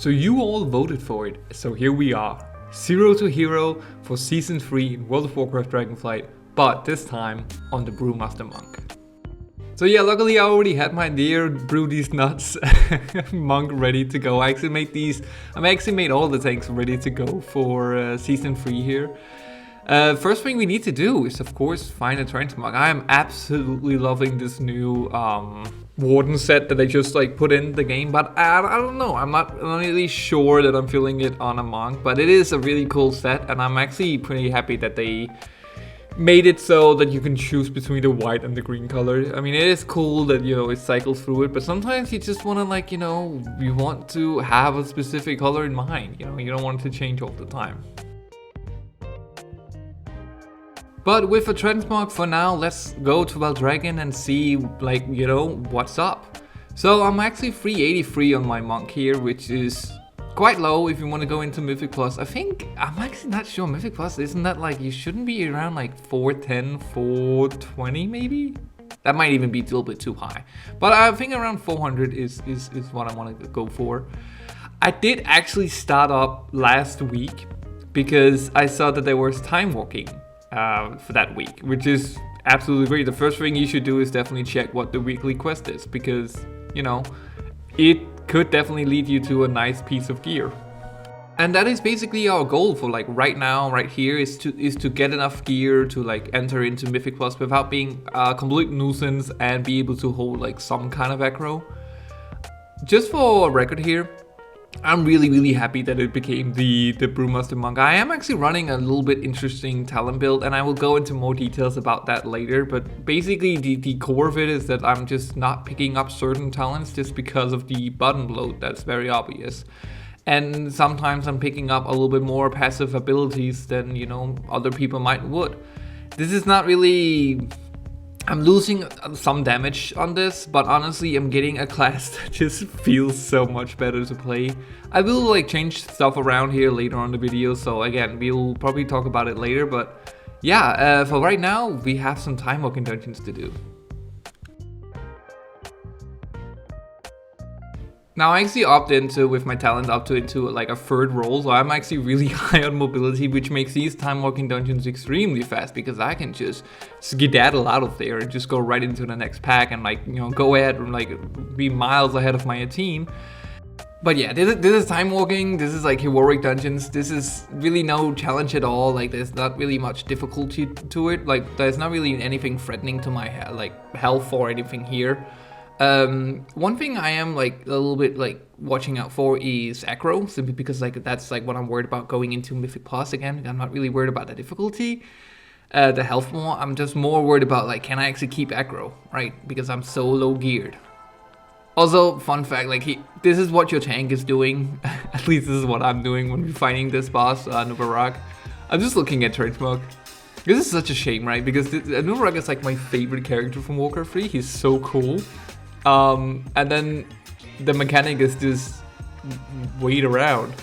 So you all voted for it, so here we are. 0 to Hero for Season 3 in World of Warcraft Dragonflight, but this time on the Brewmaster Monk. So yeah, luckily I already had my dear Brew These Nuts monk ready to go. I actually made all the tanks ready to go for Season 3 here. First thing we need to do is, of course, find a transmog. I am absolutely loving this new Warden set that they just put in the game, but I don't know. I'm not really sure that I'm feeling it on a monk, but it is a really cool set, and I'm actually pretty happy that they made it so that you can choose between the white and the green color. I mean, it is cool that, it cycles through it, but sometimes you just want to, you want to have a specific color in mind. You don't want it to change all the time. But with a transmog for now, let's go to Valdragon and see, what's up. So I'm actually 383 on my monk here, which is quite low if you want to go into Mythic Plus. I'm actually not sure. Mythic Plus, isn't that you shouldn't be around 410, 420 maybe? That might even be a little bit too high. But I think around 400 is what I want to go for. I did actually start up last week because I saw that there was time walking for that week, which is absolutely great. The first thing you should do is definitely check what the weekly quest is, because, it could definitely lead you to a nice piece of gear. And that is basically our goal for right now, right here, is to get enough gear to enter into Mythic Plus without being a complete nuisance and be able to hold some kind of aggro. Just for a record here, I'm really happy that it became the Brewmaster Monk. I am actually running a little bit interesting talent build, and I will go into more details about that later, but basically the core of it is that I'm just not picking up certain talents just because of the button load. That's very obvious. And sometimes I'm picking up a little bit more passive abilities than, other people would. This is not really... I'm losing some damage on this, but honestly, I'm getting a class that just feels so much better to play. I will change stuff around here later on the video, so again, we'll probably talk about it later, but yeah, for right now, we have some time walking dungeons to do. Now I actually opt into, with my talent, into a third role, so I'm actually really high on mobility, which makes these time walking dungeons extremely fast, because I can just skedaddle out of there and just go right into the next pack and go ahead and be miles ahead of my team. But yeah, this is time walking, this is heroic dungeons, this is really no challenge at all. There's not really much difficulty to it, there's not really anything threatening to my health or anything here. One thing I am a little bit watching out for is aggro, simply because that's what I'm worried about going into Mythic Plus again. I'm not really worried about the difficulty, the health more. I'm just more worried about can I actually keep aggro, right? Because I'm so low geared. Also, fun fact, this is what your tank is doing. At least this is what I'm doing when we're fighting this boss, Nubarak. I'm just looking at Transmog. This is such a shame, right? Because Nubarak is my favorite character from Warcraft 3. He's so cool. And then the mechanic is just wait around.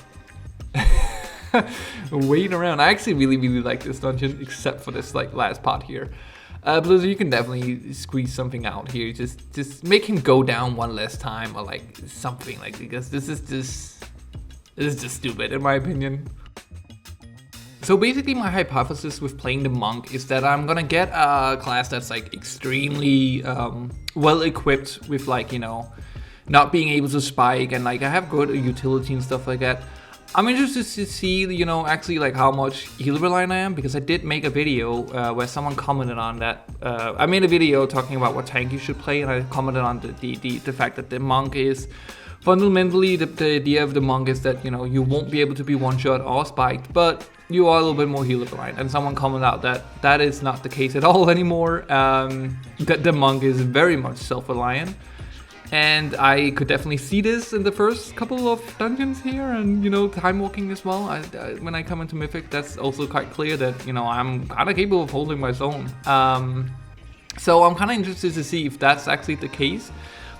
Wait around. I actually really like this dungeon, except for this last part here. Blizzard, you can definitely squeeze something out here. Just make him go down one less time, or something because this is just stupid in my opinion. So basically my hypothesis with playing the monk is that I'm gonna get a class that's extremely well equipped with not being able to spike, and I have good utility and stuff like that. I'm interested to see actually how much heal reliant I am, because I did make a video where someone commented on that. I made a video talking about what tank you should play, and I commented on the fact that the monk is fundamentally the idea of the monk is that you won't be able to be one shot or spiked, but you are a little bit more healer reliant. And someone commented out that that is not the case at all anymore. That the monk is very much self-reliant, and I could definitely see this in the first couple of dungeons here, and time walking as well. When I come into Mythic, that's also quite clear that I'm kind of capable of holding my zone. So I'm kind of interested to see if that's actually the case.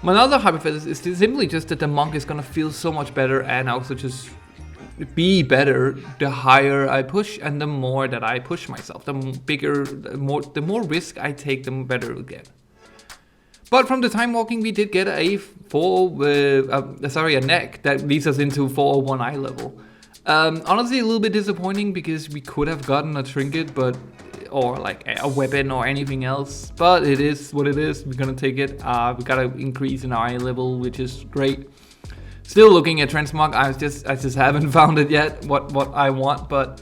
My other hypothesis is simply just that the monk is gonna feel so much better and also just be better the higher I push, and the more that I push myself, the more risk I take, the better it'll get. But from the time walking, we did get a neck that leads us into 401 eye level. Honestly, a little bit disappointing because we could have gotten a trinket, or like a weapon or anything else. But it is what it is. We're gonna take it. We got an increase in our eye level, which is great. Still looking at transmog. I just haven't found it yet. What I want, but.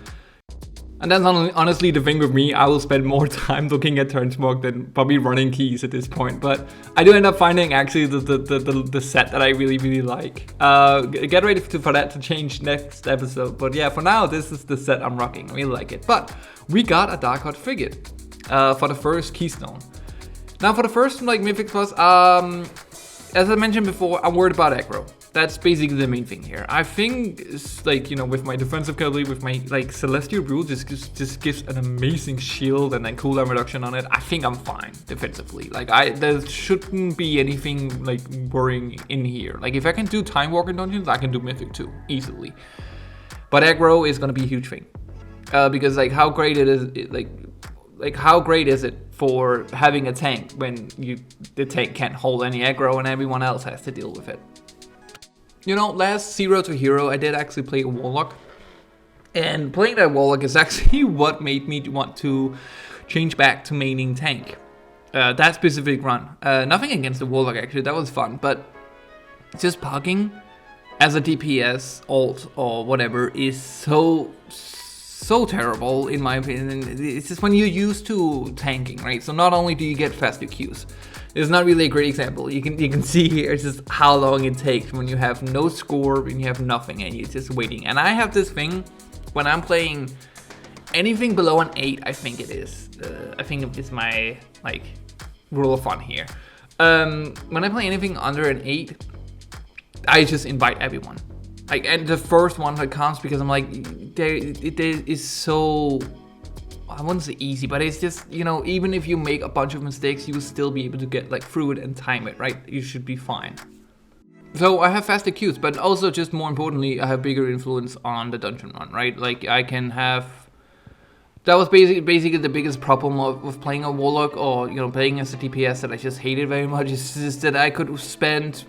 And that's honestly the thing with me. I will spend more time looking at transmog than probably running keys at this point. But I do end up finding actually the set that I really like. Get ready for that to change next episode. But yeah, for now, this is the set I'm rocking. I really like it. But we got a Dark Heart frigate for the first keystone. Now for the first Mythic Plus, as I mentioned before, I'm worried about aggro. That's basically the main thing here. I think, with my defensive cavalry, with my Celestial Rule, just gives an amazing shield and then cooldown reduction on it. I think I'm fine defensively. There shouldn't be anything worrying in here. If I can do Time Walker dungeons, I can do Mythic too, easily. But aggro is gonna be a huge thing, because how great it is, how great is it for having a tank when the tank can't hold any aggro and everyone else has to deal with it. Last Zero to Hero, I did actually play a Warlock. And playing that Warlock is actually what made me want to change back to maining tank. That specific run. Nothing against the Warlock, actually. That was fun. But just pugging as a DPS, ult, or whatever is so terrible, in my opinion. It's just when you're used to tanking, right? So not only do you get faster Qs. It's not really a great example. You can see here just how long it takes when you have no score, when you have nothing, and you're just waiting. And I have this thing when I'm playing anything below an 8. I think it is. I think it's my rule of fun here. When I play anything under an 8, I just invite everyone. And the first one that comes because I'm it is so. I wouldn't say easy, but it's just, even if you make a bunch of mistakes, you will still be able to get through it and time it, right? You should be fine. So I have faster Qs, but also just more importantly, I have bigger influence on the dungeon run, right? I can have. That was basically the biggest problem of playing a Warlock or playing as a DPS that I just hated very much. Is just that I could spend.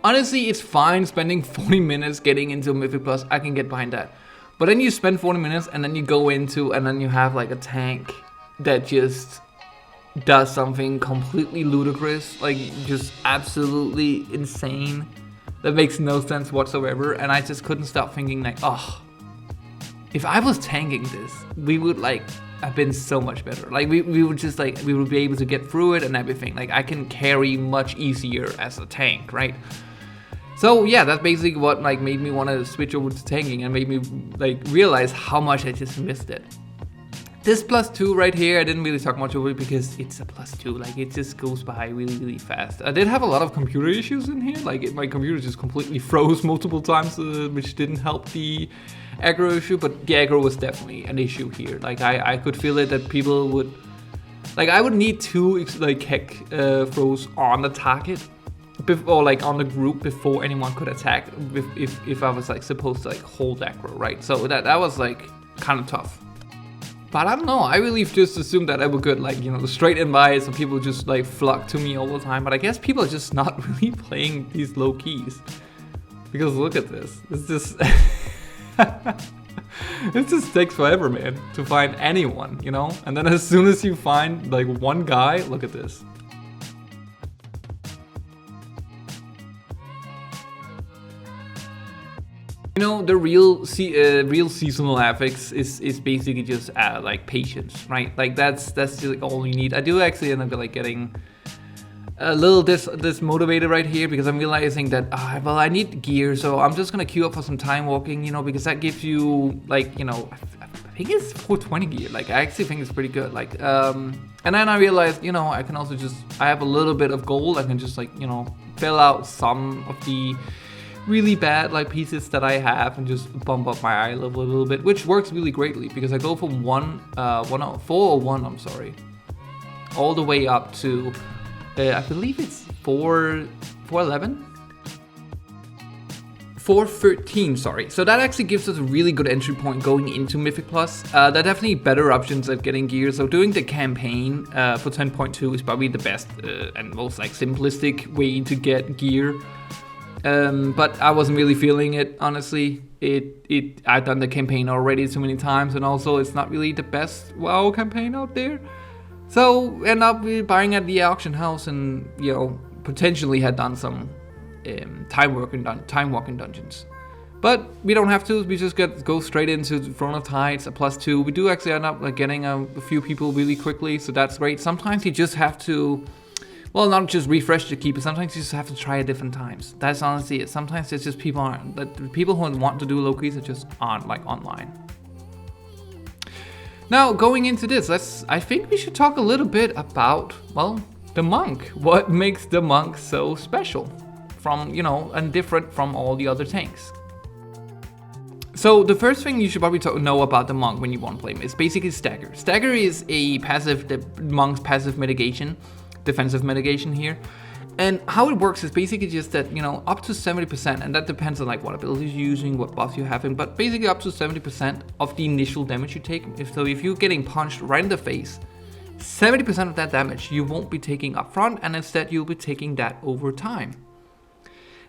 Honestly, it's fine spending 40 minutes getting into Mythic Plus. I can get behind that. But then you spend 40 minutes and then you go into and then you have a tank that just does something completely ludicrous, just absolutely insane. That makes no sense whatsoever. And I just couldn't stop thinking if I was tanking this, we would have been so much better. We would just we would be able to get through it and everything. I can carry much easier as a tank, right? So yeah, that's basically what made me want to switch over to tanking and made me realize how much I just missed it. This +2 right here, I didn't really talk much over it because it's a +2. It just goes by really fast. I did have a lot of computer issues in here. My computer just completely froze multiple times, which didn't help the aggro issue. But the aggro was definitely an issue here. I could feel it that people would, I would need 2 heck throws on the target. Or on the group before anyone could attack if I was supposed to hold aggro, right? So that was kind of tough. But I don't know, I really just assumed that I would get straight in by, so people just flock to me all the time. But I guess people are just not really playing these low keys. Because look at this. It's just it just takes forever, man, to find anyone, And then as soon as you find one guy, look at this. The real seasonal affix is basically just patience, right? That's just all you need. I do actually end up getting a little dismotivated right here because I'm realizing that I need gear, so I'm just gonna queue up for some time walking, because that gives you I think it's 420 gear. I actually think it's pretty good. And then I realized, I can also I have a little bit of gold. I can just fill out some of the really bad pieces that I have and just bump up my eye level a little bit, which works really greatly because I go from 401, I'm sorry, all the way up to I believe it's 411. 413, sorry. So that actually gives us a really good entry point going into Mythic Plus. There are definitely better options at getting gear. So doing the campaign for 10.2 is probably the best and most like simplistic way to get gear. But I wasn't really feeling it, honestly. I've done the campaign already too many times, and also it's not really the best WoW campaign out there. So end up buying at the auction house, and potentially had done some time walking dungeons. But we don't have to. We just go straight into Throne of Tides, a +2. We do actually end up getting a few people really quickly, so that's great. Sometimes you just have to. Well, not just refresh the keeper. Sometimes you just have to try at different times. That's honestly it. Sometimes it's just the people who want to do low-keys are just aren't online. Now, going into this, I think we should talk a little bit about, well, the monk. What makes the monk so special from, and different from all the other tanks? So the first thing you should probably know about the monk when you want to play him is basically stagger. Stagger is the monk's passive mitigation. Defensive mitigation here, and how it works is basically just that up to 70%, and that depends on what abilities you're using, what buffs you're having, but basically up to 70% of the initial damage you take. If you're getting punched right in the face, 70% of that damage you won't be taking up front, and instead you'll be taking that over time.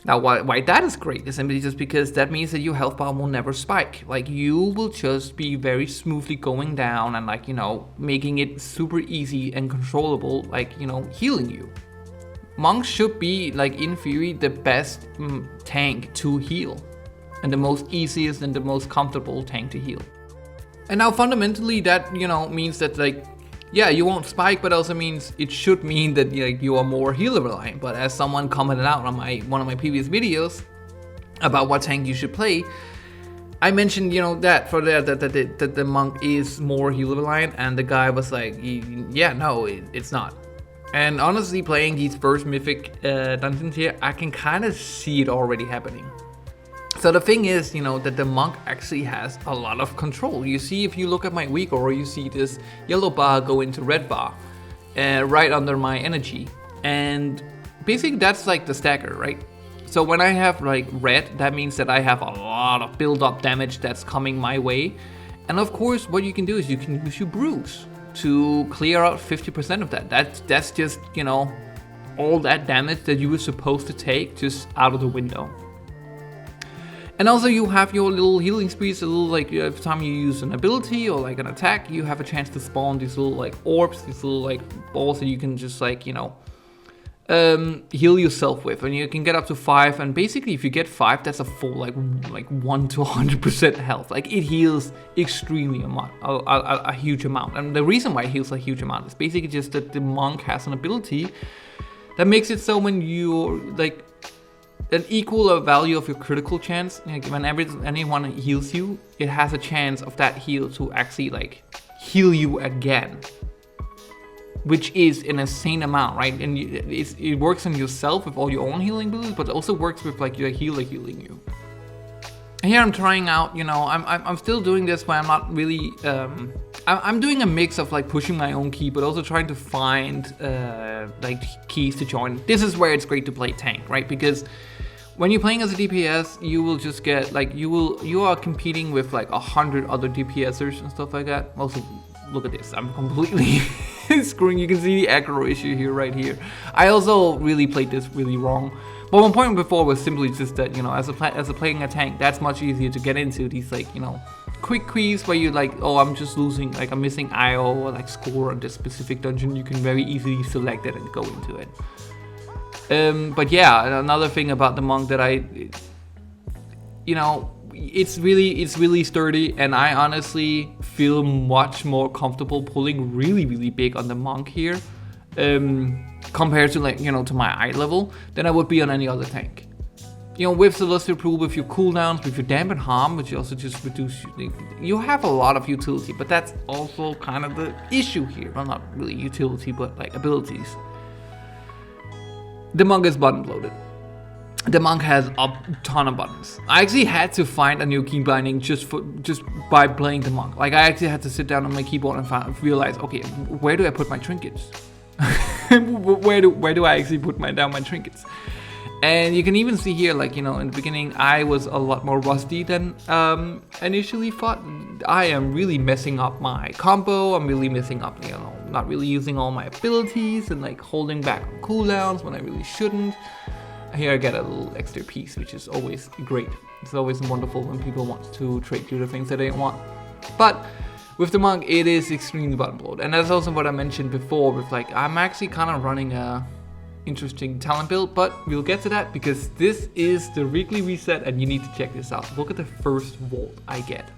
Now why that is great is simply just because that means that your health bar will never spike. You will just be very smoothly going down and making it super easy and controllable, healing you. Monks should be in theory the best tank to heal, and the most easiest and the most comfortable tank to heal. And now fundamentally that means that yeah, you won't spike, but also means it should mean that you are more healer reliant. But as someone commented out on one of my previous videos about what tank you should play, I mentioned that the monk is more healer reliant, and the guy was like, yeah, no, it's not. And honestly, playing these first mythic dungeons here, I can kind of see it already happening. So the thing is, that the monk actually has a lot of control. You see, if you look at my weak aura, you see this yellow bar go into red bar, right under my energy. And basically that's the stagger, right? So when I have red, that means that I have a lot of build up damage that's coming my way. And of course, what you can do is you can use your bruise to clear out 50% of that. That's just, all that damage that you were supposed to take just out of the window. And also you have your little healing sprees, a little every time you use an ability or an attack, you have a chance to spawn these little orbs, these little balls that you can just heal yourself with, and you can get up to 5. And basically, if you get 5, that's a full 1 to 100% health. It heals extremely a huge amount. And the reason why it heals a huge amount is basically just that the monk has an ability that makes it so when you're an equal value of your critical chance, whenever anyone heals you, it has a chance of that heal to actually heal you again, which is an insane amount, right? And it works on yourself with all your own healing abilities, but it also works with your healer healing you. And here I'm trying out, I'm still doing this where I'm not really, I'm doing a mix of pushing my own key, but also trying to find keys to join. This is where it's great to play tank, right? Because when you're playing as a DPS, you will just get you are competing with 100 other DPSers and stuff like that. Also, look at this, I'm completely screwing. You can see the aggro issue here, right here. I also really played this really wrong. But one point before was simply just that, as a playing a tank, that's much easier to get into these quick keys where you're oh, I'm just losing, I'm missing IO or score on this specific dungeon. You can very easily select it and go into it. But yeah, another thing about the monk that it's really sturdy, and I honestly feel much more comfortable pulling really, really big on the monk here, compared to to my eye level than I would be on any other tank. With Celestial Pool, with your cooldowns, with your dampen harm, which you also just reduce, you have a lot of utility, but that's also kind of the issue here. Well, not really utility, but abilities. The monk is button loaded. The monk has a ton of buttons. I actually had to find a new key binding just by playing the monk. I actually had to sit down on my keyboard and realize, okay, where do I put my trinkets? where do I actually put down my trinkets? And you can even see here, like, you know, in the beginning, I was a lot more rusty than initially thought. I am really messing up my combo. I'm really messing up, you know, not really using all my abilities and like holding back on cooldowns when I really shouldn't. Here I get a little extra piece, which is always great. It's always wonderful when people want to trade you the things that they want. But with the monk, it is extremely bottom bloat. And that's also what I mentioned before with like, I'm actually kind of running a interesting talent build, but we'll get to that because this is the weekly reset and you need to check this out. Look at the first vault I get.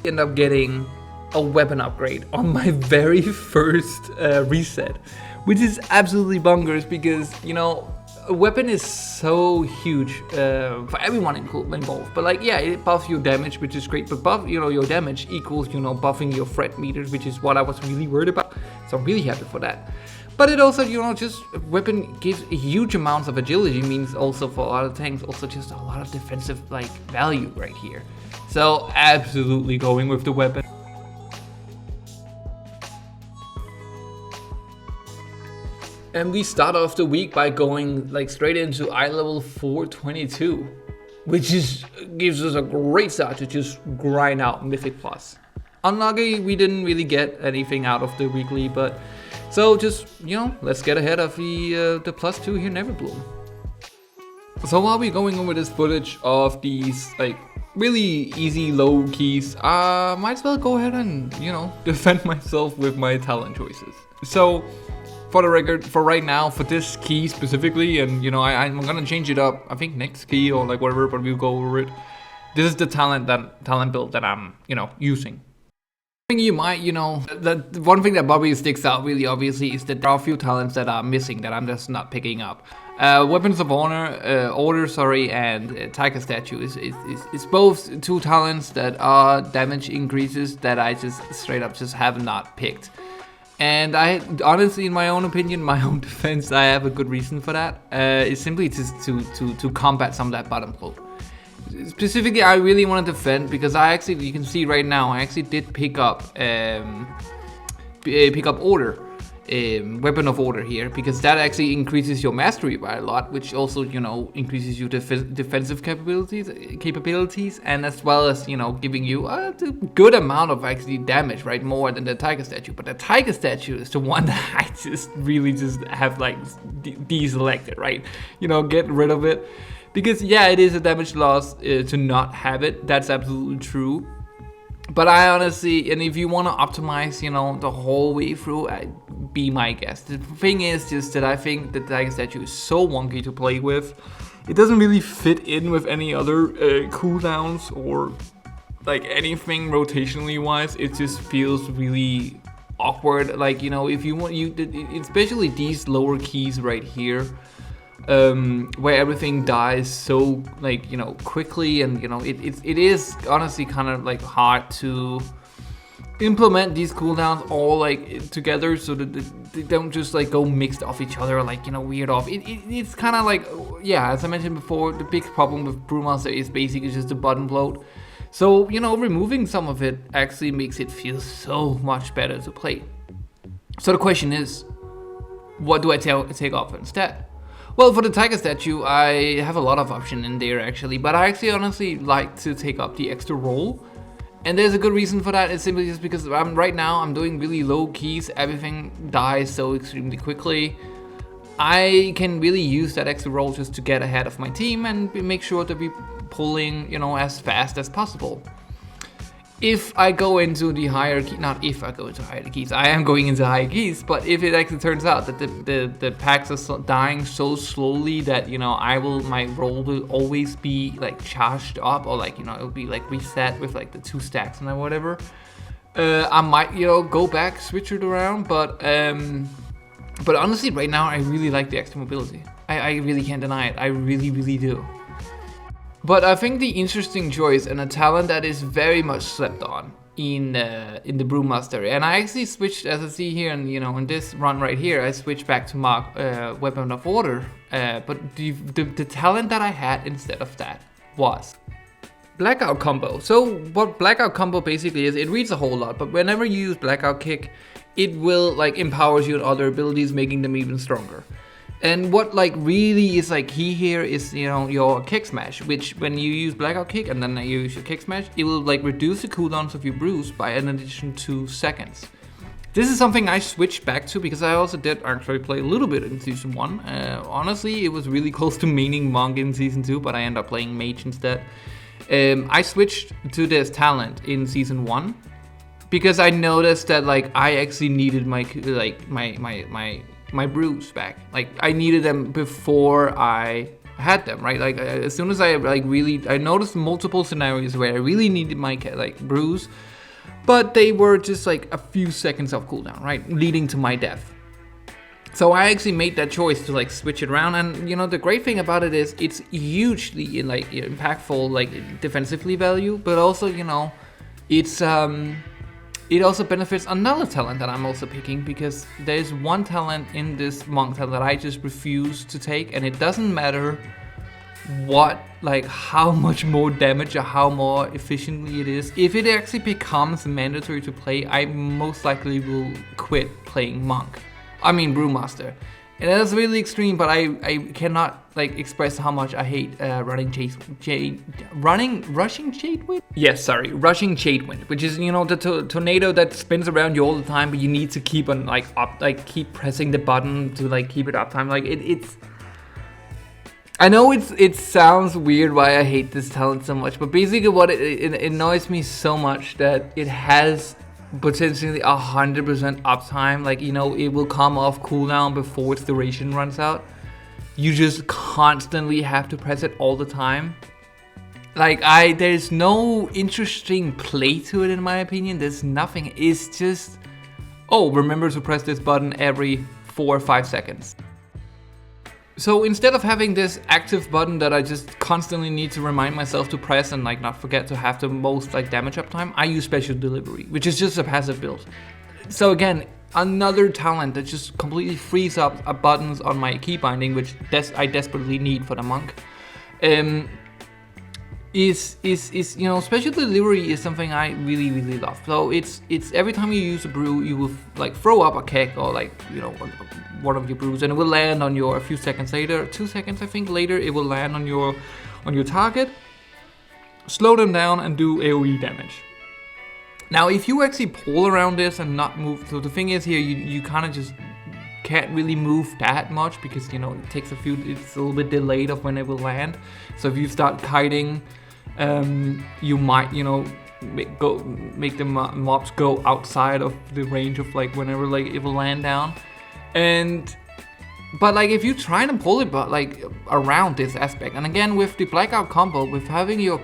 End up getting a weapon upgrade on my very first reset, which is absolutely bonkers because, you know, a weapon is so huge for everyone involved. But like, yeah, it buffs your damage, which is great. But buff, you know, your damage equals, you know, buffing your threat meters, which is what I was really worried about. So I'm really happy for that. But it also, you know, just weapon gives huge amounts of agility. Means also for a lot of tanks, also just a lot of defensive like value right here. So absolutely going with the weapon. And we start off the week by going like straight into eye level 422, which gives us a great start to just grind out Mythic Plus. Unlucky, we didn't really get anything out of the weekly, but so just, you know, let's get ahead of the +2 here, Never Bloom. So while we're going over this footage of these like really easy low keys, might as well go ahead and, you know, defend myself with my talent choices. So for the record, for right now, for this key specifically, and you know, I'm gonna change it up, I think next key or like whatever, but we'll go over it. This is the talent build that I'm, you know, using. You might, you know, the one thing that probably sticks out really obviously is that there are a few talents that are missing that I'm just not picking up. Weapons of Order, and Tiger Statue is both two talents that are damage increases that I just straight up just have not picked. And I honestly, in my own opinion, my own defense, I have a good reason for that. It's simply just to combat some of that bottom bloat. Specifically, I really want to defend because you can see right now, I actually did pick up Order, Weapon of Order here, because that actually increases your mastery by a lot, which also, you know, increases your defensive capabilities, and as well as, you know, giving you a good amount of actually damage, right, more than the Tiger Statue. But the Tiger Statue is the one that I just really just have like deselected, right, you know, get rid of it, because yeah, it is a damage loss to not have it. That's absolutely true. But I honestly, and if you want to optimize, you know, the whole way through, be my guest. The thing is just that I think the Tiger Statue is so wonky to play with. It doesn't really fit in with any other cooldowns or like anything rotationally wise. It just feels really awkward. Like, you know, if you want, especially these lower keys right here, where everything dies so, like, you know, quickly, and you know, it is honestly kind of like hard to implement these cooldowns all like together so that they don't just like go mixed off each other, like, you know, weird off. It's kind of like, yeah, as I mentioned before, the big problem with Brewmaster is basically just the bottom bloat. So, you know, removing some of it actually makes it feel so much better to play. So the question is, what do I take off instead? Well, for the Tiger Statue, I have a lot of option in there actually, but I actually honestly like to take up the extra roll. And there's a good reason for that. It's simply just because right now I'm doing really low keys, everything dies so extremely quickly. I can really use that extra roll just to get ahead of my team and make sure to be pulling, you know, as fast as possible. If I go into the higher key, not if I go into higher keys, I am going into higher keys, but if it actually turns out that the packs are dying so slowly that, you know, my roll will always be like charged up, or like, you know, it'll be like reset with like the 2 stacks and whatever, I might, you know, go back, switch it around, but honestly right now I really like the extra mobility. I really can't deny it. I really do. But I think the interesting choice and a talent that is very much slept on in the Brewmaster, and I actually switched, as I see here, and you know, in this run right here, I switched back to Mark Weapon of Order. But the talent that I had instead of that was Blackout Combo. So what Blackout Combo basically is, it reads a whole lot, but whenever you use Blackout Kick, it will like empowers you in other abilities, making them even stronger. And what like really is like key here is, you know, your kick smash, which when you use blackout kick and then you use your kick smash, it will like reduce the cooldowns of your brews by an additional 2 seconds. This is something I switched back to because I also did actually play a little bit in Season 1. Honestly, it was really close to maining Monk in Season 2, but I ended up playing Mage instead. I switched to this talent in Season 1 because I noticed that like I actually needed my brews back. Like I needed them before I had them, right? Like as soon as I noticed multiple scenarios where I really needed my like brews, but they were just like a few seconds of cooldown, right? Leading to my death. So I actually made that choice to like switch it around, and you know the great thing about it is it's hugely like impactful, like defensively value, but also you know it's it also benefits another talent that I'm also picking, because there's one talent in this monk talent that I just refuse to take, and it doesn't matter what, like how much more damage or how more efficiently it is. If it actually becomes mandatory to play, I most likely will quit playing monk. I mean brewmaster. And that's really extreme, but I cannot like express how much I hate rushing Chadewind? Yes, sorry, rushing Chadewind, which is, you know, the tornado that spins around you all the time, but you need to keep on like up, like keep pressing the button to like keep it uptime. Like it's. I know it sounds weird why I hate this talent so much, but basically what it annoys me so much that it has potentially 100% uptime. Like, you know, it will come off cooldown before its duration runs out. You just constantly have to press it all the time. Like there's no interesting play to it in my opinion. There's nothing. It's just, oh, remember to press this button every 4 or 5 seconds. So instead of having this active button that I just constantly need to remind myself to press and like not forget to have the most like damage uptime, I use special delivery, which is just a passive build. So again, another talent that just completely frees up buttons on my key binding, which I desperately need for the monk. Is you know, special delivery is something I really love. So it's every time you use a brew, you will like throw up a kick or like, you know, one of your brews, and it will land on your, a few seconds later, 2 seconds I think later, it will land on your target, slow them down and do AoE damage. Now if you actually pull around this and not move, so the thing is here, you kind of just can't really move that much because, you know, it takes it's a little bit delayed of when it will land. So if you start kiting, you might, you know, make the mobs go outside of the range of like whenever like it will land down. But like if you try to pull it but like around this aspect, and again with the blackout combo, with having your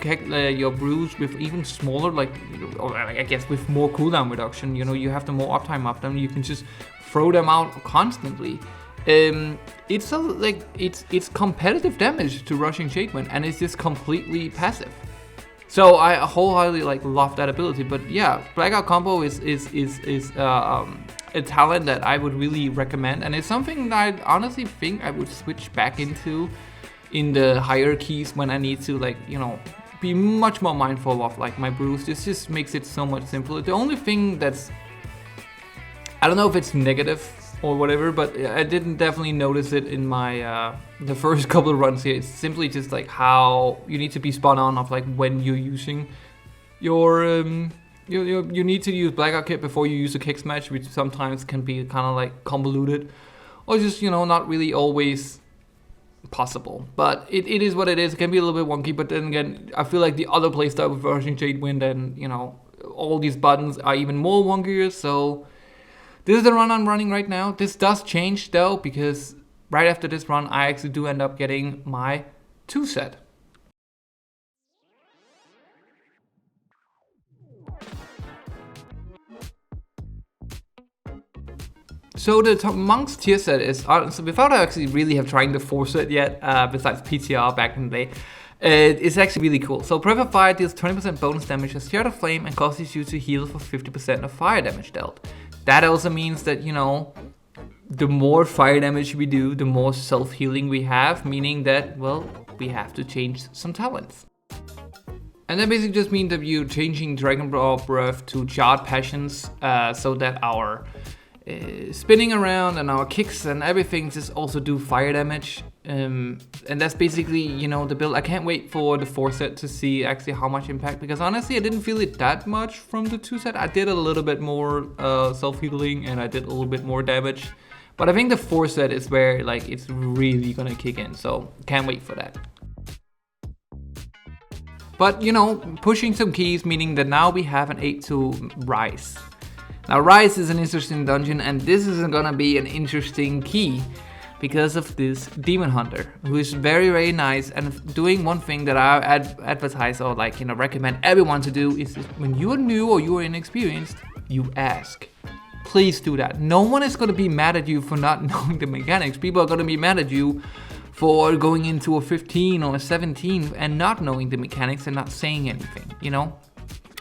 brews with even smaller, like, or I guess with more cooldown reduction, you know, you have the more uptime of them, you can just throw them out constantly. It's competitive damage to rushing Chadewind, and it's just completely passive. So I wholeheartedly like love that ability. But yeah, blackout combo is a talent that I would really recommend, and it's something that I honestly think I would switch back into in the higher keys when I need to, like, you know, be much more mindful of like my brews. This just makes it so much simpler. The only thing that's, I don't know if it's negative or whatever, but I didn't definitely notice it in my the first couple of runs here. It's simply just like how you need to be spot on of like when you're using your you need to use blackout kit before you use a kick smash, which sometimes can be kind of like convoluted or just, you know, not really always possible. But it is what it is. It can be a little bit wonky, but then again, I feel like the other playstyle with rushing Chadewind and, you know, all these buttons are even more wonkier. So this is the run I'm running right now. This does change though, because right after this run, I actually do end up getting my 2 set. So the Monk's tier set is, so without actually really have trying to force it yet, besides PTR back in the day, it's actually really cool. So Breath of Fire deals 20% bonus damage as Shard of Flame and causes you to heal for 50% of fire damage dealt. That also means that, you know, the more fire damage we do, the more self-healing we have, meaning that, well, we have to change some talents. And that basically just means that you're changing Dragon Ball Breath to Charred Passions, so that our spinning around, and our kicks and everything just also do fire damage. And that's basically, you know, the build. I can't wait for the 4 set to see actually how much impact, because honestly I didn't feel it that much from the 2 set. I did a little bit more self-healing, and I did a little bit more damage. But I think the 4 set is where like it's really gonna kick in, so can't wait for that. But you know, pushing some keys, meaning that now we have an 8-2 Rise. Now Rise is an interesting dungeon, and this is gonna be an interesting key because of this Demon Hunter, who is very, very nice and doing one thing that I advertise or like, you know, recommend everyone to do is when you are new or you are inexperienced, you ask. Please do that. No one is gonna be mad at you for not knowing the mechanics. People are gonna be mad at you for going into a 15 or a 17 and not knowing the mechanics and not saying anything, you know?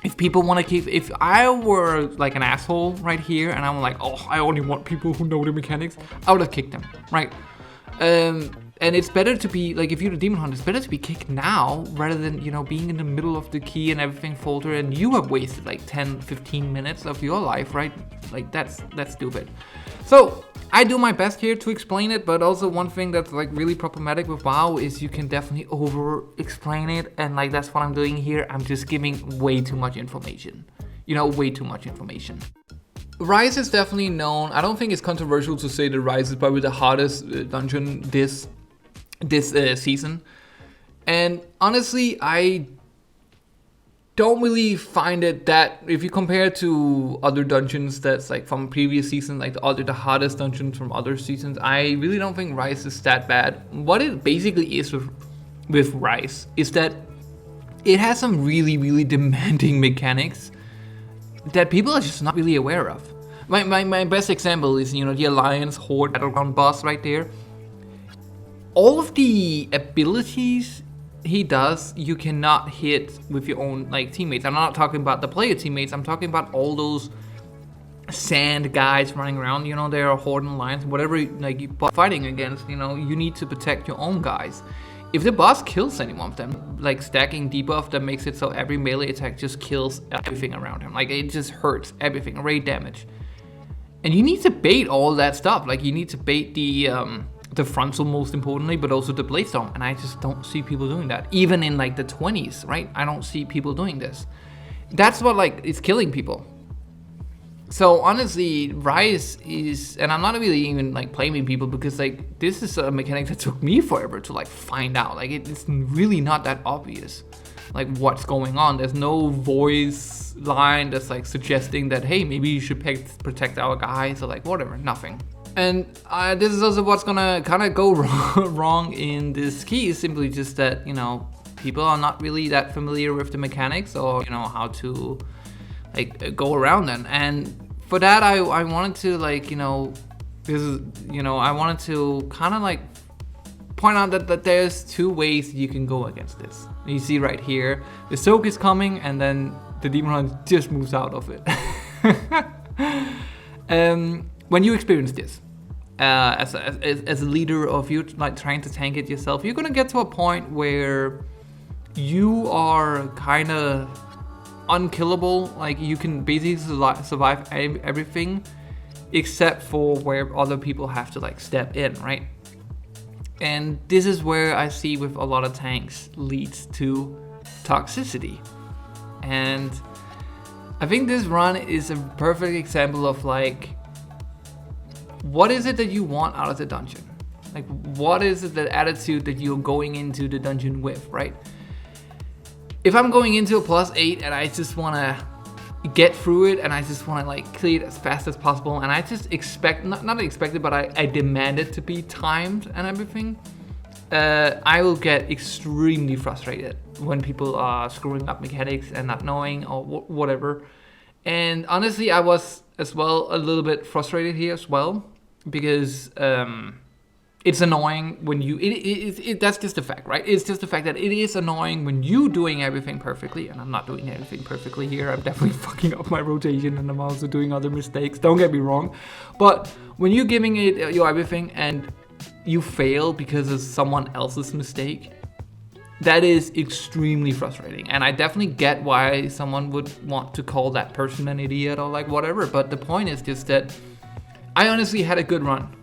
If people want to keep, if I were like an asshole right here and I'm like, oh, I only want people who know the mechanics, I would have kicked them, right? And it's better to be, like, if you're the Demon Hunter, it's better to be kicked now rather than, you know, being in the middle of the key and everything folder and you have wasted like 10, 15 minutes of your life, right? Like, that's stupid. So, I do my best here to explain it, but also one thing that's like really problematic with WoW is you can definitely over-explain it, and like that's what I'm doing here. I'm just giving way too much information. You know, way too much information. Rise is definitely known. I don't think it's controversial to say that Rise is probably the hardest dungeon this season. And honestly, I don't really find it that, if you compare to other dungeons that's like from previous seasons, like the hardest dungeons from other seasons, I really don't think Rise is that bad. What it basically is with Rise is that it has some really, really demanding mechanics that people are just not really aware of. My best example is, you know, the Alliance Horde Battleground boss right there. All of the abilities he does, you cannot hit with your own like teammates. I'm not talking about the player teammates, I'm talking about all those sand guys running around, you know, they are Horde and Alliance, whatever like you're fighting against, you know, you need to protect your own guys. If the boss kills any one of them, like stacking debuff that makes it so every melee attack just kills everything around him. Like it just hurts everything, rate damage. And you need to bait all that stuff. Like you need to bait the frontal most importantly, but also the blade storm. And I just don't see people doing that. Even in like the 20s, right? I don't see people doing this. That's what like is killing people. So honestly, Rise is, and I'm not really even like blaming people because like this is a mechanic that took me forever to like find out. Like it's really not that obvious, like what's going on. There's no voice line that's like suggesting that, hey, maybe you should protect our guys or like whatever, nothing. And this is also what's gonna kind of go wrong in this key is simply just that, you know, people are not really that familiar with the mechanics or, you know, how to like go around them. And for that, I wanted to like, you know, this is, you know, I wanted to kind of like point out that there's 2 ways you can go against this. You see right here, the soak is coming and then the Demon Hunter just moves out of it. When you experience this, as a leader of you like trying to tank it yourself, you're gonna get to a point where you are kind of unkillable. Like you can basically survive everything except for where other people have to like step in, right? And this is where I see with a lot of tanks leads to toxicity. And I think this run is a perfect example of like, what is it that you want out of the dungeon? Like, what is it, the attitude that you're going into the dungeon with, right? If I'm going into a +8 and I just want to get through it and I just want to like clear it as fast as possible and I just expect, not expect it, but I demand it to be timed and everything, I will get extremely frustrated when people are screwing up mechanics and not knowing or whatever. And honestly, I was as well a little bit frustrated here as well, because it's annoying when you, that's just the fact, right? It's just the fact that it is annoying when you doing everything perfectly, and I'm not doing everything perfectly here. I'm definitely fucking up my rotation and I'm also doing other mistakes, don't get me wrong. But when you're giving it your everything and you fail because of someone else's mistake, that is extremely frustrating. And I definitely get why someone would want to call that person an idiot or like whatever. But the point is just that I honestly had a good run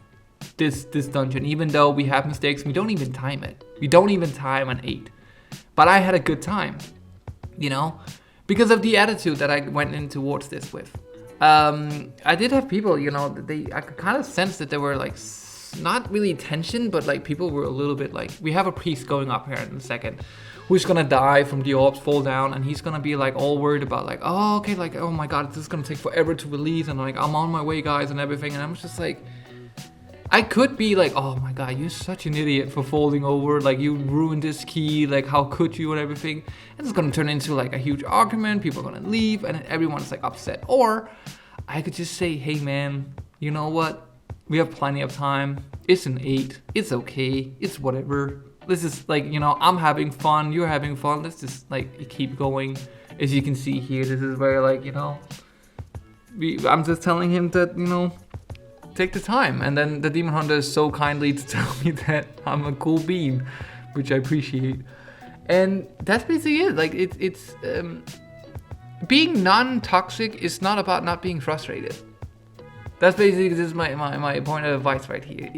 this dungeon, even though we have mistakes. We don't even time it. We don't even time an 8. But I had a good time, you know, because of the attitude that I went in towards this with. I did have people, you know, I could kind of sense that they were like, not really tension, but like people were a little bit like, we have a priest going up here in a second who's gonna die from the orbs, fall down, and he's gonna be like all worried about like, oh, okay, like, oh my god, this is gonna take forever to release, and like, I'm on my way, guys, and everything. And I'm just like, I could be like, oh my god, you're such an idiot for folding over, like you ruined this key, like how could you, and everything. And it's gonna turn into like a huge argument, people are gonna leave, and everyone's like upset. Or I could just say, hey man, you know what? We have plenty of time. It's an 8. It's okay. It's whatever. This is like, you know, I'm having fun, you're having fun. Let's just like keep going. As you can see here, this is where like, you know, I'm just telling him that, you know, take the time. And then the Demon Hunter is so kindly to tell me that I'm a cool bean, which I appreciate. And that's basically it. Like it's being non-toxic is not about not being frustrated. That's basically just my point of advice right here.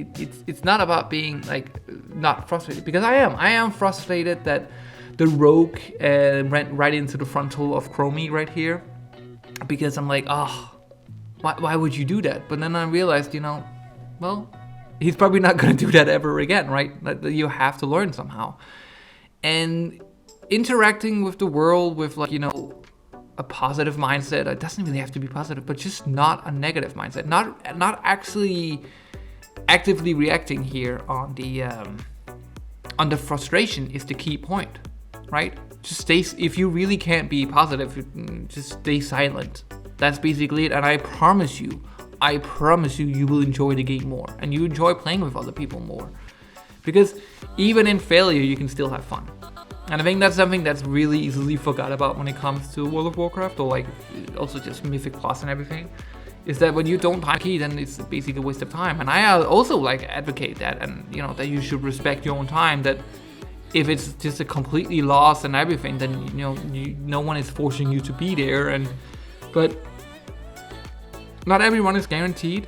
It's not about being like not frustrated, because I am frustrated that the rogue went right into the frontal of Chromie right here, because I'm like, oh, why would you do that? But then I realized, you know, well, he's probably not going to do that ever again, right? That you have to learn somehow. And interacting with the world with like, you know, a positive mindset. It doesn't really have to be positive, but just not a negative mindset. Not actually actively reacting here on the frustration is the key point, right? Just stay. If you really can't be positive, just stay silent. That's basically it. And I promise you, you will enjoy the game more, and you enjoy playing with other people more, because even in failure, you can still have fun. And I think that's something that's really easily forgot about when it comes to World of Warcraft, or like also just Mythic Plus and everything, is that when you don't time key, then it's basically a waste of time. And I also like advocate that, and you know, that you should respect your own time, that if it's just a completely loss and everything, then you know, no one is forcing you to be there. But not everyone is guaranteed,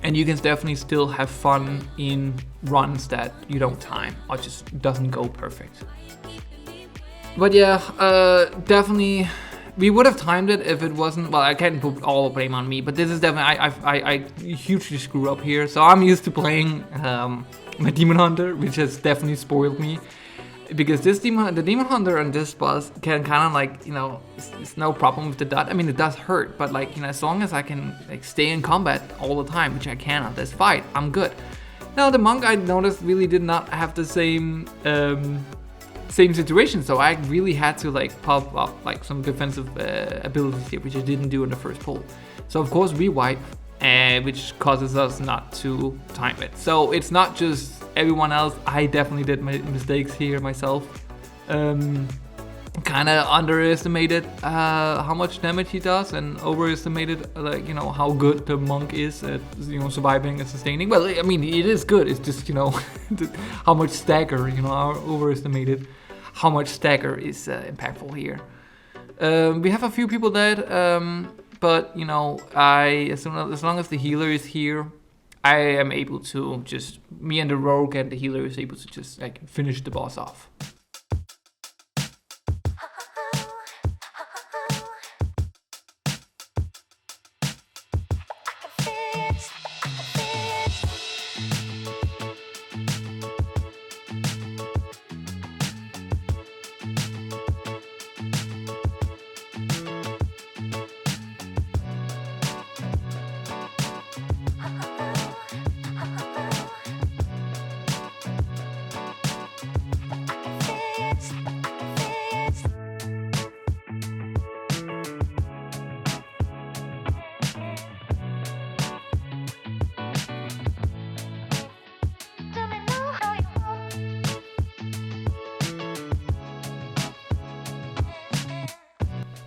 and you can definitely still have fun in runs that you don't time or just doesn't go perfect. But yeah, definitely, we would have timed it if it wasn't, well, I can't put all the blame on me, but this is definitely, I hugely screw up here. So I'm used to playing my Demon Hunter, which has definitely spoiled me. Because the Demon Hunter and this boss can kind of like, you know, it's no problem with the dot. I mean, it does hurt, but like, you know, as long as I can like stay in combat all the time, which I can on this fight, I'm good. Now the monk, I noticed, really did not have the same situation, so I really had to like pop up like some defensive abilities here, which I didn't do in the first pull. So of course we wipe, which causes us not to time it. So it's not just everyone else. I definitely did my mistakes here myself. Kind of underestimated how much damage he does, and overestimated like, you know, how good the monk is at, you know, surviving and sustaining. Well, I mean, it is good. It's just, you know, how much stagger, you know, I overestimated how much stagger is impactful here. We have a few people dead, but you know, as long as the healer is here, I am able to just, me and the rogue and the healer is able to just like finish the boss off.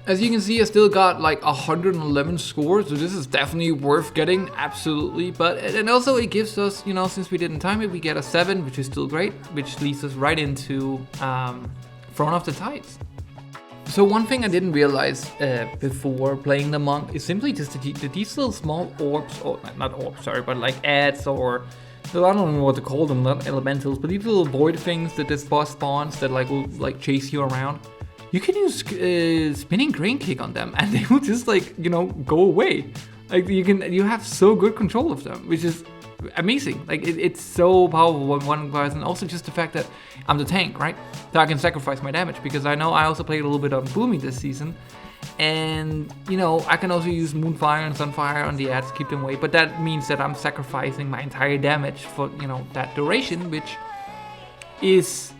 As you can see, I still got like 111 scores, so this is definitely worth getting, absolutely. But and also it gives us, you know, since we didn't time it, we get a 7, which is still great, which leads us right into Throne of the Tides. So one thing I didn't realize before playing the monk is simply just these little small orbs, or not orbs, sorry, but like ads or, well, I don't know what to call them, not elementals, but these little void things that this boss spawns that like will like chase you around. You can use spinning grain kick on them, and they will just like, you know, go away. Like you have so good control of them, which is amazing. Like it's so powerful when one person. Also, just the fact that I'm the tank, right? So I can sacrifice my damage, because I know I also played a little bit on Boomy this season, and you know I can also use Moonfire and Sunfire on the ads to keep them away. But that means that I'm sacrificing my entire damage for, you know, that duration, which is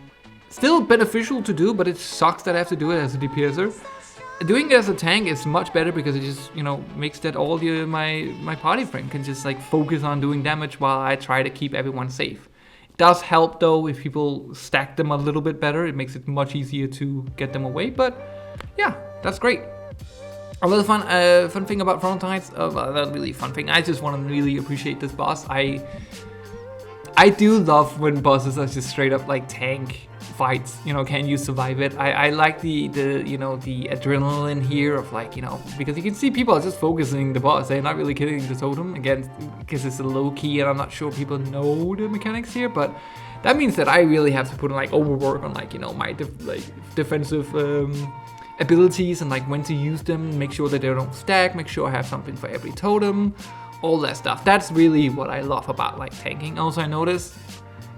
still beneficial to do, but it sucks that I have to do it as a DPSer. Doing it as a tank is much better, because it just, you know, makes that all my party frame can just like focus on doing damage while I try to keep everyone safe. It does help though if people stack them a little bit better. It makes it much easier to get them away. But yeah, that's great. Another fun thing about Frontal Tides, not really fun thing. I just want to really appreciate this boss. I do love when bosses are just straight up like tank fights, you know, can you survive it? I like the you know, the adrenaline here of like, you know, because you can see people are just focusing the boss, they're not really killing the totem, again, because it's a low key and I'm not sure people know the mechanics here, but that means that I really have to put in like overwork on like, you know, my defensive abilities and like when to use them, make sure that they don't stack, make sure I have something for every totem, all that stuff. That's really what I love about like tanking. Also, I noticed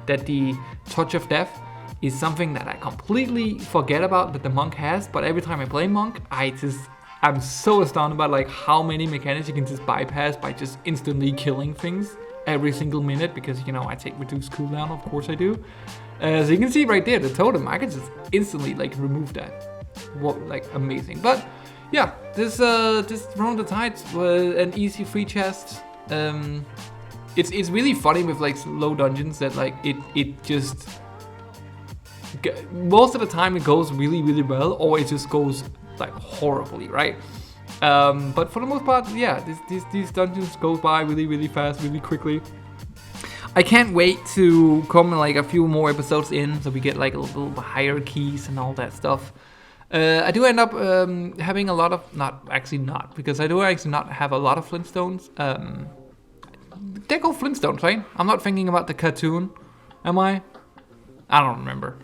that the Touch of Death is something that I completely forget about that the monk has, but every time I play monk, I'm so astounded by like how many mechanics you can just bypass by just instantly killing things every single minute, because, you know, I take reduced cooldown, of course I do. So you can see right there, the totem, I can just instantly like remove that. What, like, amazing. But yeah, this Frontal Tides was an easy free chest. It's really funny with like low dungeons that like it just, most of the time it goes really, really well, or it just goes like horribly, right? But for the most part, yeah, these dungeons go by really, really fast, really quickly. I can't wait to come like a few more episodes in, so we get like a little hierarchies and all that stuff. I do end up having a lot of, because I do actually not have a lot of Flintstones. They're called Flintstones, right? I'm not thinking about the cartoon, am I? I don't remember.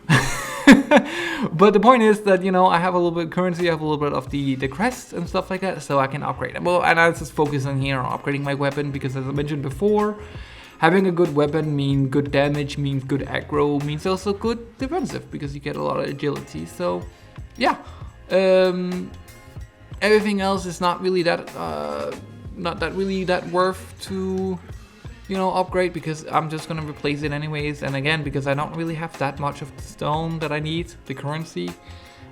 But the point is that, you know, I have a little bit of currency, I have a little bit of the crests and stuff like that, so I can upgrade them. Well, and I was just focusing here on upgrading my weapon, because as I mentioned before, having a good weapon means good damage, means good aggro, means also good defensive, because you get a lot of agility. So yeah, everything else is not really that worth to, you know, upgrade, because I'm just gonna replace it anyways. And again, because I don't really have that much of the stone that I need, the currency,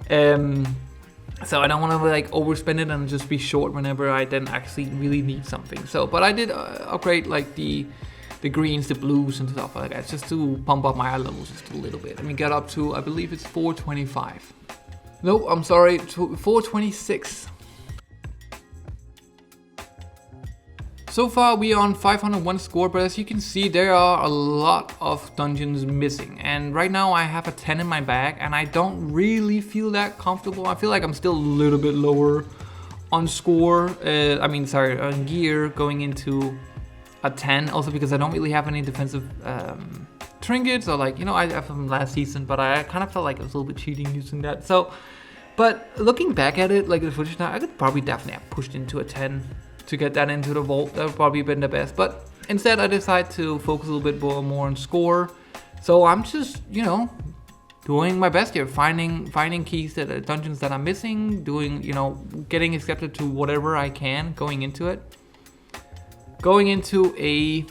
so I don't want to like overspend it and just be short whenever I then actually really need something. So, but I did upgrade like the greens, the blues and stuff like that, just to pump up my levels just a little bit. I mean, get up to, I believe it's 425. No, I'm sorry, 426. So far we are on 501 score, but as you can see, there are a lot of dungeons missing. And right now I have a 10 in my bag, and I don't really feel that comfortable. I feel like I'm still a little bit lower on score, on gear going into a 10. Also because I don't really have any defensive trinkets, or like, you know, I have from last season, but I kind of felt like I was a little bit cheating using that. So, but looking back at it, like the footage now, I could probably definitely have pushed into a 10 to get that into the vault. That would probably been the best, but instead I decided to focus a little bit more on score. So I'm just, you know, doing my best here, finding keys that dungeons that I'm missing, doing, you know, getting accepted to whatever I can going into it. Going into a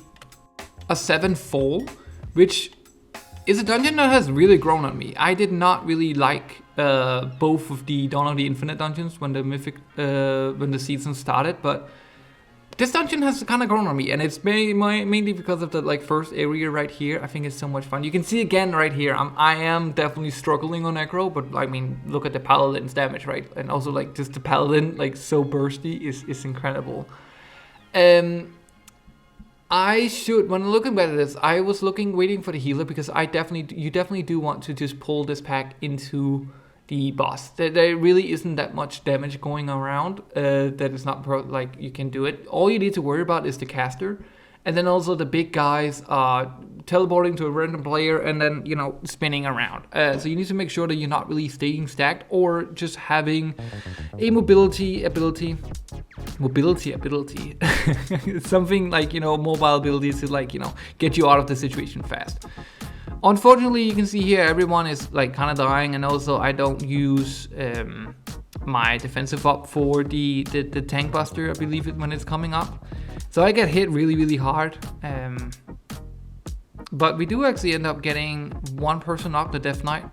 7 fall, which is a dungeon that has really grown on me. I did not really like both of the Dawn of the Infinite dungeons when the mythic when the season started, but this dungeon has kind of grown on me, and it's mainly because of the like first area right here. I think it's so much fun. You can see again right here, I am definitely struggling on aggro, but I mean, look at the paladin's damage, right? And also like just the paladin, like so bursty, is incredible. I should, when looking at this, I was waiting for the healer, because you definitely do want to just pull this pack into the boss. There really isn't that much damage going around. That is not like you can do it. All you need to worry about is the caster, and then also the big guys are teleporting to a random player and then spinning around. So you need to make sure that you're not really staying stacked or just having a mobility ability. Something like mobile abilities to get you out of the situation fast. Unfortunately, you can see here everyone is like kind of dying, and also I don't use my defensive up for the tank buster, I believe it, when it's coming up. So I get hit really hard. But we do actually end up getting one person up, the Death Knight.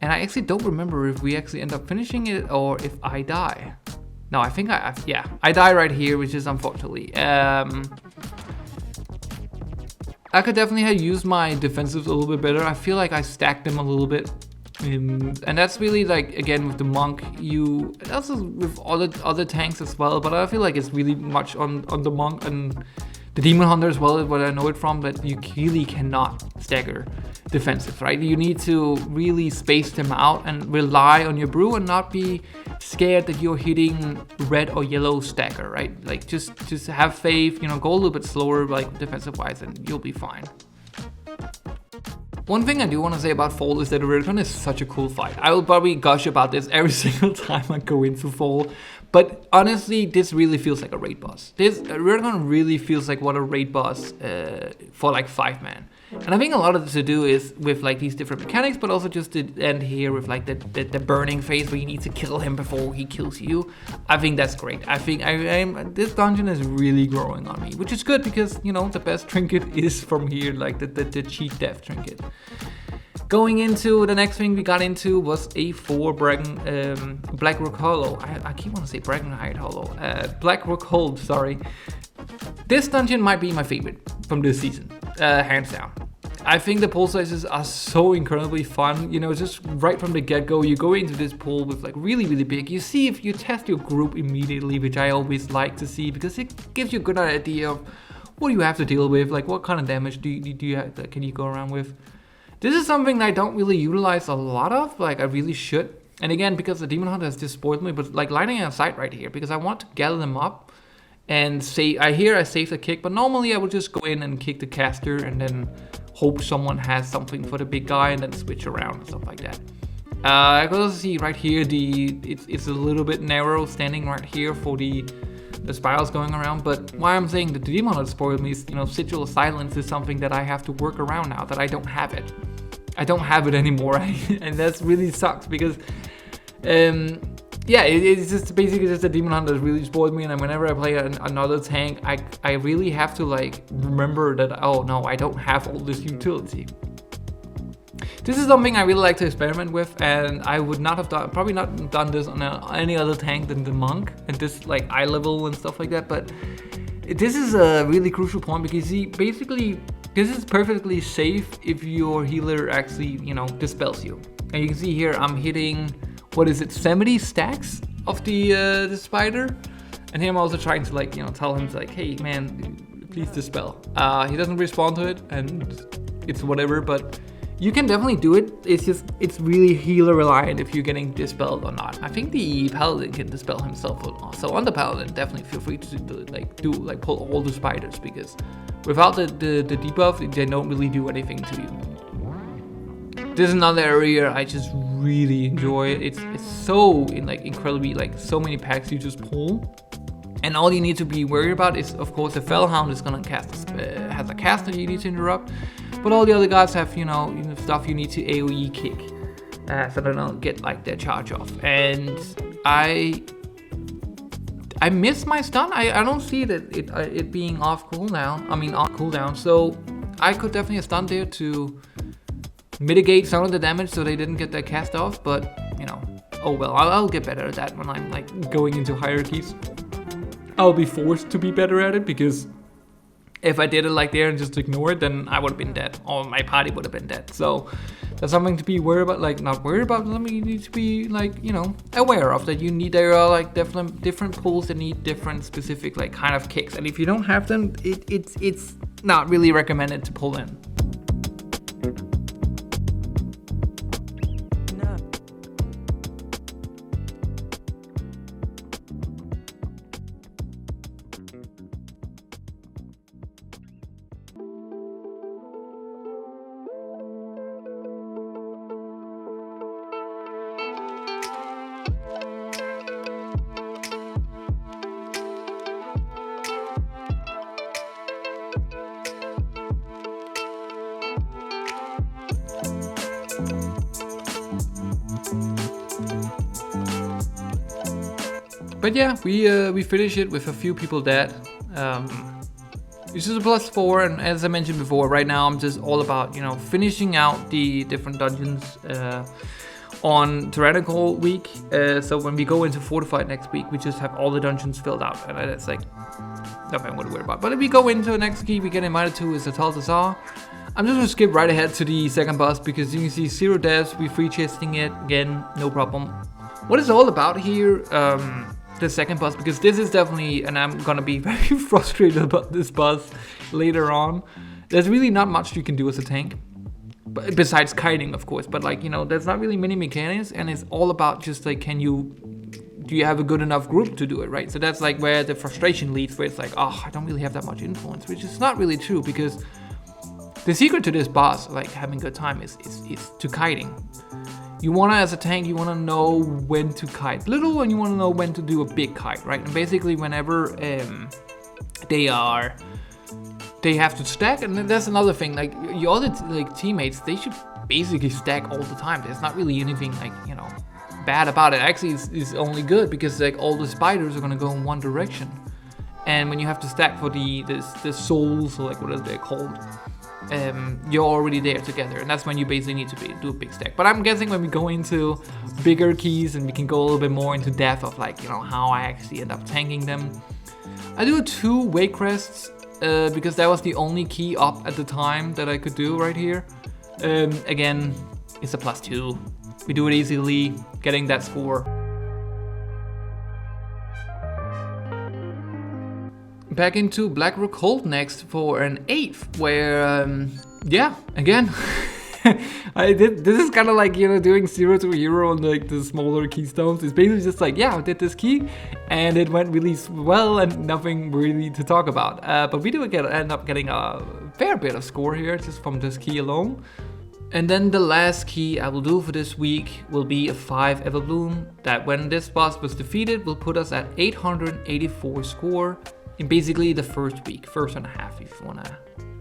And I actually don't remember if we actually end up finishing it or if I die. No, I think I die right here, which is unfortunately. I could definitely have used my defensives a little bit better. I feel like I stacked them a little bit. And that's really like, again, with the monk, also with other tanks as well, but I feel like it's really much on the monk and the demon hunter as well, what I know it from, that you really cannot stagger defensive, right? You need to really space them out and rely on your brew and not be scared that you're hitting red or yellow stagger, right? Like just have faith, go a little bit slower, like defensive wise, and you'll be fine. One thing I do want to say about Fall is that Railgun is such a cool fight. I will probably gush about this every single time I go into Fall, but honestly, this really feels like a raid boss. This Railgun really feels like what a raid boss for like 5-man. And I think a lot of this to do is with like these different mechanics, but also just the end here with like the burning phase where you need to kill him before he kills you. I think that's great. I think this dungeon is really growing on me, which is good because the best trinket is from here, like the cheat death trinket. Going into the next thing we got into was a 4 Blackrock Hollow. I keep wanting to say Bragenhide Hollow. Blackrock Hold, sorry. This dungeon might be my favorite from this season, hands down. I think the pool sizes are so incredibly fun. Just right from the get-go, you go into this pool with like really big. You see if you test your group immediately, which I always like to see because it gives you a good idea of what do you have to deal with, like what kind of damage do you have, can you go around with. This is something that I don't really utilize a lot of, like I really should. And again, because the Demon Hunter has just spoiled me, but like lining a sight right here, because I want to gather them up and say, I saved the kick, but normally I would just go in and kick the caster and then hope someone has something for the big guy and then switch around and stuff like that. I could also see right here, it's a little bit narrow standing right here for the spirals going around, but why I'm saying that the Demon Hunter spoiled me is, Sigil of Silence is something that I have to work around now, that I don't have it. I don't have it anymore, and that's really sucks because, it's just basically just the Demon Hunter really spoiled me, and whenever I play another tank, I really have to like remember that, oh no, I don't have all this utility. This is something I really like to experiment with, and I would not have probably not done this on any other tank than the Monk, and this like eye level and stuff like that, but this is a really crucial point because see, basically, this is perfectly safe if your healer actually, dispels you. And you can see here, I'm hitting, 70 stacks of the spider? And here I'm also trying to tell him like, hey man, please dispel. He doesn't respond to it, and it's whatever, but you can definitely do it. It's really healer reliant if you're getting dispelled or not. I think the paladin can dispel himself or not. So on the paladin, definitely feel free to pull all the spiders, because without the debuff, they don't really do anything to you. This is another area I just really enjoy. It's so incredibly so many packs you just pull. And all you need to be worried about is, of course, the Fellhound is gonna has a caster you need to interrupt, but all the other guys have stuff you need to AOE kick, so they don't get their charge off. And I miss my stun. I don't see that it being off cooldown. On cooldown. So I could definitely have stun there to mitigate some of the damage, so they didn't get their cast off. But oh well, I'll get better at that when I'm going into hierarchies. I'll be forced to be better at it, because if I did it there and just ignore it, then I would have been dead, or my party would have been dead. So that's something to be worried about, not worried about, something you need to be aware of, that there are different pulls that need different specific kind of kicks, and if you don't have them, it's not really recommended to pull in. But yeah, we finish it with a few people dead. This is a +4, and as I mentioned before, right now I'm just all about, finishing out the different dungeons on Tyrannical week. So when we go into Fortified next week, we just have all the dungeons filled out, and that's like nothing I'm gonna worry about. But if we go into the next key we get invited to is the Taltazar. I'm just gonna skip right ahead to the second boss because you can see 0 deaths, we free chesting it again, no problem. What it's all about here, the second boss, because this is definitely, and I'm gonna be very frustrated about this boss later on. There's really not much you can do as a tank, besides kiting, of course. But there's not really many mechanics, and it's all about just like, do you have a good enough group to do it, right? So that's like where the frustration leads, where it's like, I don't really have that much influence, which is not really true, because the secret to this boss, like having a good time, is to kiting. You wanna, as a tank, you wanna know when to kite little, and you wanna know when to do a big kite, right? And basically, whenever they have to stack, and then there's another thing, like your other teammates, they should basically stack all the time. There's not really anything bad about it. Actually, it's only good because like all the spiders are gonna go in one direction, and when you have to stack for the souls, or like what are they called? You're already there together, and that's when you basically need to do a big stack. But I'm guessing when we go into bigger keys and we can go a little bit more into depth of how I actually end up tanking them. I do 2 wake crests because that was the only key up at the time that I could do right here. Again, it's a +2. We do it easily, getting that score. Back into Blackrock Hold next for an 8th, where, again, this is kind of like, doing 0 to hero on like the smaller keystones. It's basically just like, I did this key, and it went really well, and nothing really to talk about. But we do end up getting a fair bit of score here, just from this key alone. And then the last key I will do for this week will be a 5 Everbloom, that when this boss was defeated will put us at 884 score. In basically the first week, first and a half, if you wanna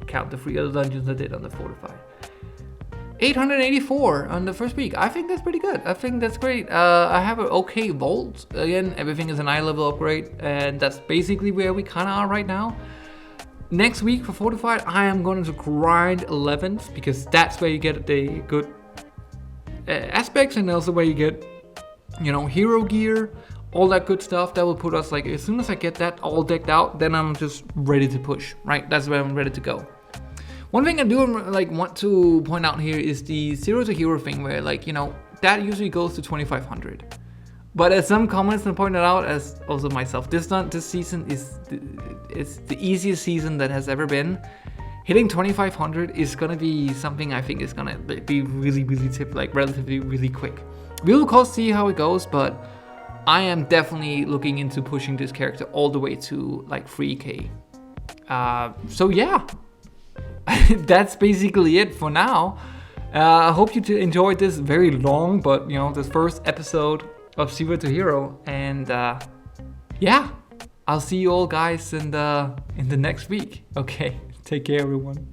count the 3 other dungeons I did on the Fortified. 884 on the first week. I think that's pretty good. I think that's great. I have an okay vault. Again, everything is an eye level upgrade, and that's basically where we kinda are right now. Next week for Fortified, I am going to grind 11th, because that's where you get the good aspects, and also where you get, hero gear, all that good stuff. That will put us, like, as soon as I get that all decked out, then I'm just ready to push, right? That's where I'm ready to go. One thing I do want to point out here is the 0 to hero thing, where that usually goes to 2500. But as some comments have pointed out, as also myself, this season is the easiest season that has ever been. Hitting 2500 is gonna be something I think is gonna be really, really relatively really quick. We'll of course see how it goes, but I am definitely looking into pushing this character all the way to 3K. So yeah, that's basically it for now. I hope you enjoyed this very long, but this first episode of 0 to hero, and I'll see you all guys in the next week. Okay, take care everyone.